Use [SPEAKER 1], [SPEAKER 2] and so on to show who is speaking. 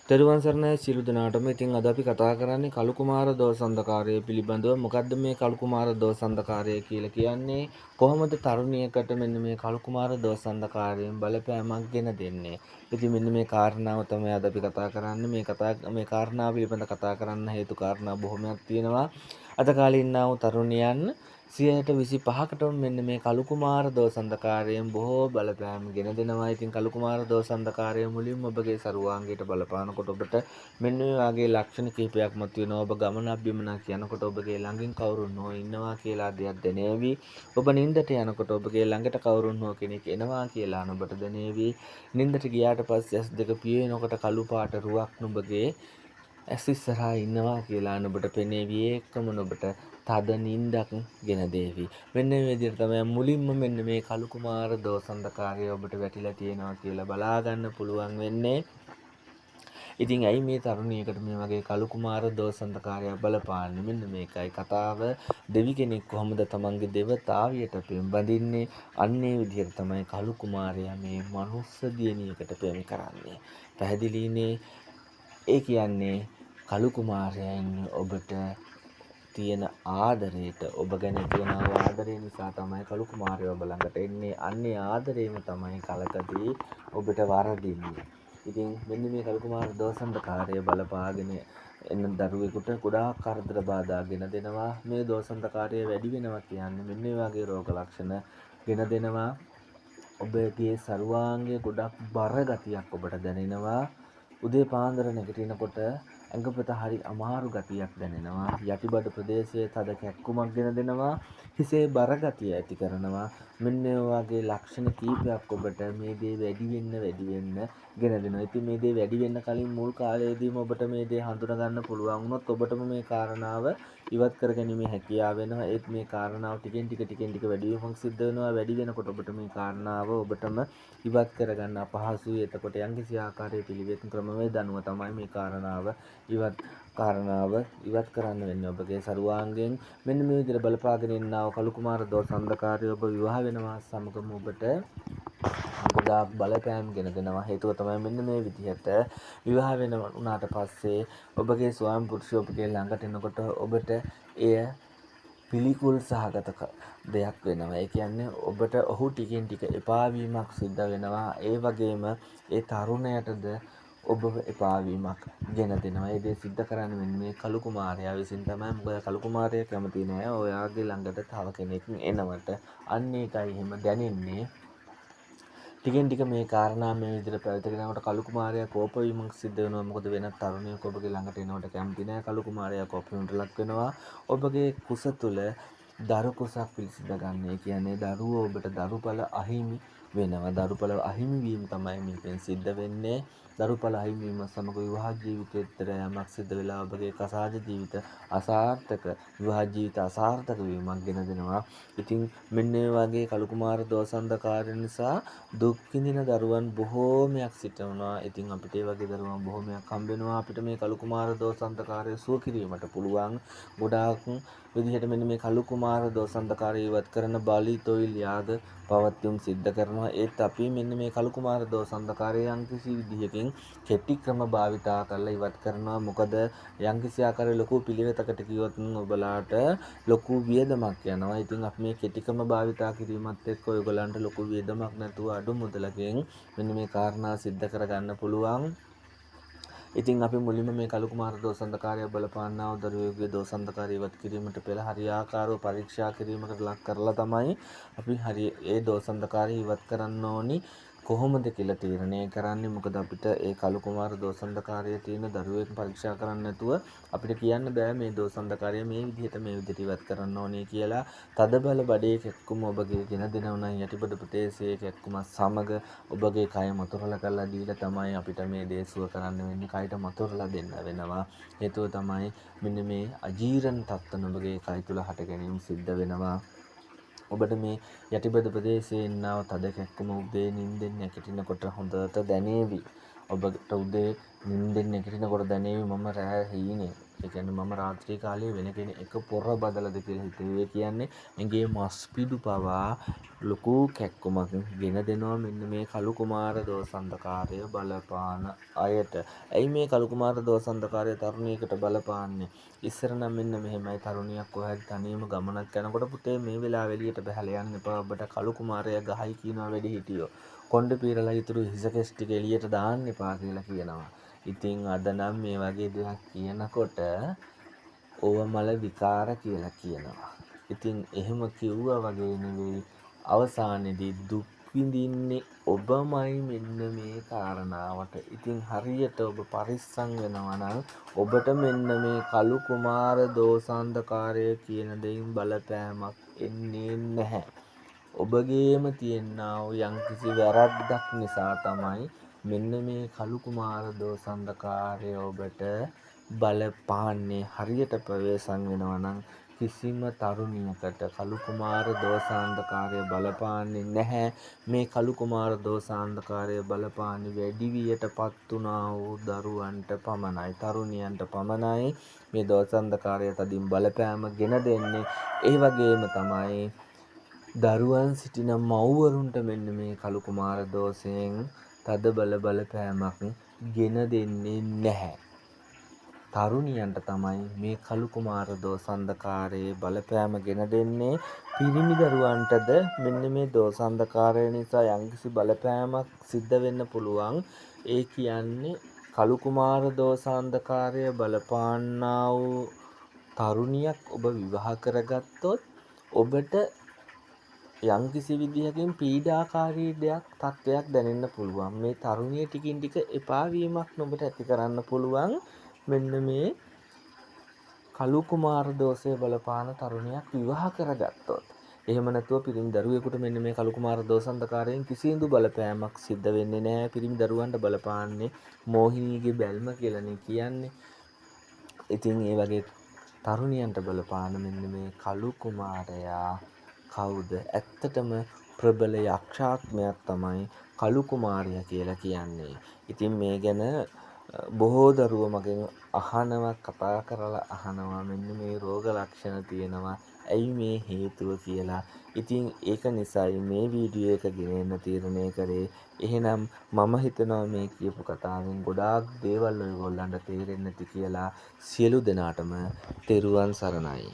[SPEAKER 1] තෙරුවන් සරණයි සියලු දෙනාටම. ඉතින් අද අපි කතා කරන්නේ කළු කුමාර දෝසන්ධකාරය පිළිබඳව. මොකද්ද මේ කළු කුමාර දෝසන්ධකාරය කියලා කියන්නේ? කොහොමද තරුණියකට මෙන්න මේ කළු කුමාර දෝසන්ධකාරයෙන් බලපෑමක් ගෙන දෙන්නේ? ඉතින් මෙන්න මේ කාරණාව තමයි අද අපි කතා කරන්නේ. මේ කාරණාව පිළිබඳව කතා කරන්න හේතු කාරණා බොහොමයක් තියෙනවා. අද කාලේ ඉන්නා වූ තරුණියන් 25%කටම මෙන්න මේ කළු කුමාර දෝසන්ධකාරයෙන් බොහෝ බලපෑම් ගෙන දෙනවා. ඉතින් කළු කුමාර දෝසන්ධකාරය මුලින්ම ඔබගේ සරුවාංගයට බලපානකොට ඔබට මෙන්න මේ වගේ ලක්ෂණ කිහිපයක් මතුවෙනවා. ඔබ ගමනක් බිමනක් යනකොට ඔබගේ ළඟින් කවුරුන් හෝ ඉන්නවා කියලා දෙයක් දැනේවි. ඔබ නිින්දට යනකොට ඔබගේ ළඟට කවුරුන් හෝ කෙනෙක් එනවා කියලා ඔබට දැනේවි. නිින්දට ගියාට පස්සේ ඇස් දෙක පියවෙනකොට කළු පාට රුවක් නුඹගේ ඇස් ඉස්සරහා ඉන්නවා කියලා ඔබට පෙනේවි. ඒකම ඔබට තද නිින්දක් ගෙන දේවි. මෙන්න මේ විදිහට තමයි මුලින්ම මෙන්න මේ කළු කුමාර දෝසන්ධකාරය ඔබට වැටිලා තියෙනවා කියලා බලා ගන්න පුළුවන් වෙන්නේ. ඉතින් ඇයි මේ තරුණියකට මේ වගේ කළු කුමාර දෝසන්ධකාරය බලපාන්නේ? මෙන්න මේකයි කතාව. දෙවි කෙනෙක් කොහොමද තමන්ගේ දේවතාවියට පෙම්බඳින්නේ? අන්නේ විදිහට තමයි කළු කුමාරයා මේ මනුස්ස දියණියකට පෙම් කරන්නේ. පැහැදිලිනේ. ඒ කියන්නේ කළු කකුමාරයා ඉන්නේ ඔබට තියෙන ආදරයට, ඔබ ගැන තියෙන ආදරය නිසා තමයි කළු කුමාරයා ඔබ ළඟට එන්නේ. අන්නේ ආදරේම තමයි කලකදී ඔබට වරදින්නේ. ඉතින් මෙන්න මේ කළු කුමාර දෝසන්ධකාරය බලපාගෙන එන දරුවෙකුට ගොඩාක් කරදර බාධා ගෙන දෙනවා. මේ දෝසන්ධකාරය වැඩි වෙනවා කියන්නේ මෙන්න මේ වගේ රෝග ලක්ෂණ ගෙන දෙනවා. ඔබගේ සර්වාංගයේ ගොඩක් බර ගතියක් ඔබට දැනෙනවා. උදේ පාන්දර නැගිටිනකොට ඇඟපත හරි අමාරු ගතියක් දැනෙනවා. යටිබඩ ප්‍රදේශයේ තද කැක්කුමක් ගෙන දෙනවා. හිසේ බර ගතිය ඇති කරනවා. මෙන්න ඒ වගේ ලක්ෂණ කීපයක් ඔබට මේ දේ වැඩි වෙන්න ගෙන දෙනවා. ඉතින් මේ දේ වැඩි වෙන්න කලින් මුල් කාලයේදීම ඔබට මේ දේ හඳුනා ගන්න පුළුවන් වුණොත් ඔබටම මේ කාරණාව ඉවත් කරගැනීමේ හැකියාව වෙනවා. ඒත් මේ කාරණාව ටිකෙන් ටික වැඩි වීමක් සිද්ධ වෙනවා. වැඩි වෙනකොට ඔබට මේ කාරණාව ඔබටම ඉවත් කරගන්න අපහසුයි. එතකොට යම්කිසි ආකාරයේ පිළිවෙත් ක්‍රමවේද අනුව තමයි මේ කාරණාව ඉවත් කරන්න වෙන්නේ ඔබගේ සරුවාංගයෙන්. මෙන්න මේ විදිහට බලපාගෙන ඉන්නා වූ කළු කුමාර දෝසන්ධකාරය ඔබ විවාහ වෙනවා සමගම ඔබට ගොඩාක් බලපෑම් ගෙන දෙනවා. හේතුව තමයි මෙන්න මේ විදිහට විවාහ වුණාට පස්සේ ඔබගේ ස්වාමි පුරුෂය ඔබගේ ළඟට එනකොට ඔබට එය පිළිකුල් සහගත දෙයක් වෙනවා. ඒ කියන්නේ ඔබට ඔහු ටිකෙන් ටික එපා වීමක් සිද්ධ වෙනවා. ඒ වගේම ඒ තරුණයටද ඔබ එපා වීමක් ගෙන දෙනවා. ඒ දේ සිද්ධ කරන්නේ මෙන්න මේ කළු කුමාරයා විසින් තමයි. මොකද කළු කුමාරයා කැමති නෑ ඔයාගේ ළඟට තව කෙනෙක් එනවට. අන්න ඒකයි එහෙම දැනෙන්නේ. ටිකෙන් ටික මේ කාරණා මේ විදිහට පැවතගෙන යනකොට කළු කුමාරයා කෝප වීමක් සිද්ධ වෙනවා. මොකද වෙනත් තරුණියෙක් ඔබගේ ළඟට එනවට කැමති නෑ. කළු කුමාරයා කෝප වීමට ලක් වෙනවා. ඔබගේ කුස තුල දරු කුසක් පිළිසිඳ ගන්න. ඒ කියන්නේ දරුවෝ ඔබට දරුඵල අහිමි වෙනවා. දරුඵල අහිමි වීම තමයි මේකෙන් සිද්ධ වෙන්නේ. දරුඵල අහිමි වීම සමග විවාහ ජීවිතේතර යමක් සිද්ධ වෙලා ඔබගේ කසාද ජීවිත අසාර්ථක විවාහ ජීවිත අසාර්ථක වීමක් ගෙන දෙනවා. ඉතින් මෙන්න මේ වගේ කළු කුමාර දෝසන්ධකාරය නිසා දුක් විඳින දරුවන් බොහෝමයක් සිටිනවා. ඉතින් අපිට ඒ වගේ දරුවන් බොහෝමයක් හම්බ වෙනවා. අපිට මේ කළු කුමාර දෝසන්ධකාරය සුව කිරීමට පුළුවන්. ගොඩාක් විදිහට මෙන්න මේ කළු කුමාර දෝසන්ධකාරය ඉවත් කරන බලි තොইল යාග පවත්වීම් සිද්ධ කරනවා. ඒත් අපි මෙන්න මේ කළු කුමාර දෝසන්ධකාරය යම්කිසි විදිහකින් කෙටි ක්‍රම භාවිතා කරලා ඉවත් කරනවා. මොකද යම්කිසි ආකාරයේ ලොකු පිළිවෙතකට කිව්වොත් ඔබලාට ලොකු වියදමක් යනවා. ඉතින් අපි මේ කෙටි ක්‍රම භාවිතා කිරීමත් එක්ක ඔයගලන්ට ලොකු වියදමක් නැතුව අඩු මුදලකින් මෙන්න මේ කාරණා සිද්ධ කරගන්න පුළුවන්. ඉතින් අපි මුලින්ම මේ කළු කුමාර දෝසන්ධකාරය බලපාන්නා වූ දරුවෙකුගේ දෝසන්ධකාරය ඉවත් කිරීමට පෙර හරියාකාරව පරීක්ෂා කිරීමකට ලක් කරලා තමයි අපි ඒ දෝසන්ධකාරය ඉවත් කරන්න ඕනි. කොහොමද කියලා තීරණය කරන්නේ. මොකද අපිට ඒ කළු කුමාර දෝසන්ධකාරය තියෙන දරුවෙක් පරීක්ෂා කරන්න නැතුව අපිට කියන්න බෑ මේ දෝසන්ධකාරය මේ විදිහට ඉවත් කරන්න ඕනේ කියලා. තදබල බඩේ කැක්කුම ඔබගේ ගෙන දෙනවා නම් යටිබඩ ප්‍රදේශයේ කැක්කුම සමග ඔබගේ කය මතුරලා කරලා දීලා තමයි අපිට මේ දේ සුව කරන්න වෙන්නේ. කයට මතුරලා දෙන්න වෙනවා. හේතුව තමයි මෙන්න මේ අජීර්ණ තත්ත්වන ඔබගේ කය තුල හට ගැනීම සිද්ධ වෙනවා. ඔබට මේ යටිබඩ ප්‍රදේශයේ ඉන්නව තද කැක්කුම උදේ නිින්දෙන් නැගිටිනකොට හොඳට දැනේවි. ඔබට උදේ නිින්දෙන් නැගිටිනකොට දැනේවි මම රෑ හීනේ ඒ කියන්නේ මම රාත්‍රී කාලයේ වෙන කෙනෙක් එක පොර බදලාද කියලා හිතුවේ. කියන්නේ ඇඟේ මස් පිඩු පවා ලොකු කැක්කුමක් ගෙන දෙනවා මෙන්න මේ කළු කුමාර දෝසන්ධකාරය බලපාන අයට. ඇයි මේ කළු කුමාර දෝසන්ධකාරය තරුණියකට බලපාන්නේ? ඉස්සර නම් මෙන්න මෙහෙමයි, තරුණියක් කොහෙද තනියම ගමනක් යනකොට පුතේ මේ වෙලාව එළියට බහලා යන්න එපා, ඔබට කළු කුමාරයා ගහයි කියනවා වැඩි හිටියෝ. කොණ්ඩ පීරලා ඉතුරු හිස කෙස් ටික එළියට දාන්න එපා කියලා කියනවා. ඉතින් අද නම් මේ වගේ දෙයක් කියනකොට ඕව මල විකාර කියලා කියනවා. ඉතින් එහෙම කිව්වා වගේ නෙවෙයි, අවසානයේදී දුක් විඳින්නේ ඔබමයි මෙන්න මේ කාරණාවට. ඉතින් හරියට ඔබ පරිස්සම් වෙනවා නම් ඔබට මෙන්න මේ කළු කුමාර දෝසාන්ධකාරය කියන දෙයින් බලපෑමක් එන්නේ නැහැ. ඔබගේම තියෙනා වූ යම්කිසි වැරැද්දක් නිසා තමයි මෙන්න මේ කළු කුමාර දෝසන්ධකාරය ඔබට බලපාන්නේ. හරියට ප්‍රවේශම් වෙනවා නම් කිසිම තරුණියකට කළු කුමාර දෝසාන්ධකාරය බලපාන්නේ නැහැ. මේ කළු කුමාර දෝසාන්ධකාරය බලපාන්නේ වැඩිවියටපත් වුණා වූ දරුවන්ට පමණයි, තරුණියන්ට පමණයි මේ දෝසාන්ධකාරය තදින් බලපෑම ගෙන දෙන්නේ. ඒ වගේම තමයි දරුවන් සිටින මව්වරුන්ට මෙන්න මේ කළු කුමාර දෝෂයෙන් තද බලපෑමක් ගෙන දෙන්නේ නැහැ. තරුණියන්ට තමයි මේ කළු කුමාර දෝසන්ධකාරයේ බලපෑම ගෙන දෙන්නේ. පිරිමි දරුවන්ටද මෙන්න මේ දෝසන්ධකාරය නිසා යම්කිසි බලපෑමක් සිද්ධ වෙන්න පුළුවන්. ඒ කියන්නේ කළු කුමාර දෝසන්ධකාරය බලපාන්නා වූ තරුණියක් ඔබ විවාහ කරගත්තොත් ඔබට යම්කිසි විදිහකින් පීඩාකාරී තත්ත්වයක් දැනෙන්න පුළුවන්. මේ තරුණිය ටිකින් ටික එපා වීමක් නුඹට ඇති කරන්න පුළුවන්. මෙන්න මේ කළු කුමාර දෝෂය බලපාන තරුණියක් විවාහ කරගත්තොත්. එහෙම නැතුව පිරිමි දරුවෙකුට මෙන්න මේ කළු කුමාර දෝසන්ධකාරයෙන් කිසිදු බලපෑමක් සිද්ධ වෙන්නේ නැහැ. පිරිමි දරුවන්ට බලපාන්නේ මෝහිනීගේ බැල්ම කියලානේ කියන්නේ. ඉතින් ඒ වගේ තරුණියන්ට බලපාන මෙන්න මේ කළු කුමාරයා කවුද? ඇත්තටම ප්‍රබල යක්ෂාත්මයක් තමයි කළු කුමාරයා කියලා කියන්නේ. ඉතින් මේ ගැන බොහෝ දරුවෝ මගෙන් අහනවා, කතා කරලා අහනවා මෙන්න මේ රෝග ලක්ෂණ තියෙනවා, ඇයි මේ හේතුව කියලා. ඉතින් ඒක නිසායි මේ වීඩියෝ එක ගෙනෙන්න තීරණය කරේ. එහෙනම් මම හිතනවා මේ කියපු කතාවෙන් ගොඩාක් දේවල් ඔයගොල්ලන්ට තේරෙන්නේ නැති කියලා. සියලු දෙනාටම තෙරුවන් සරණයි.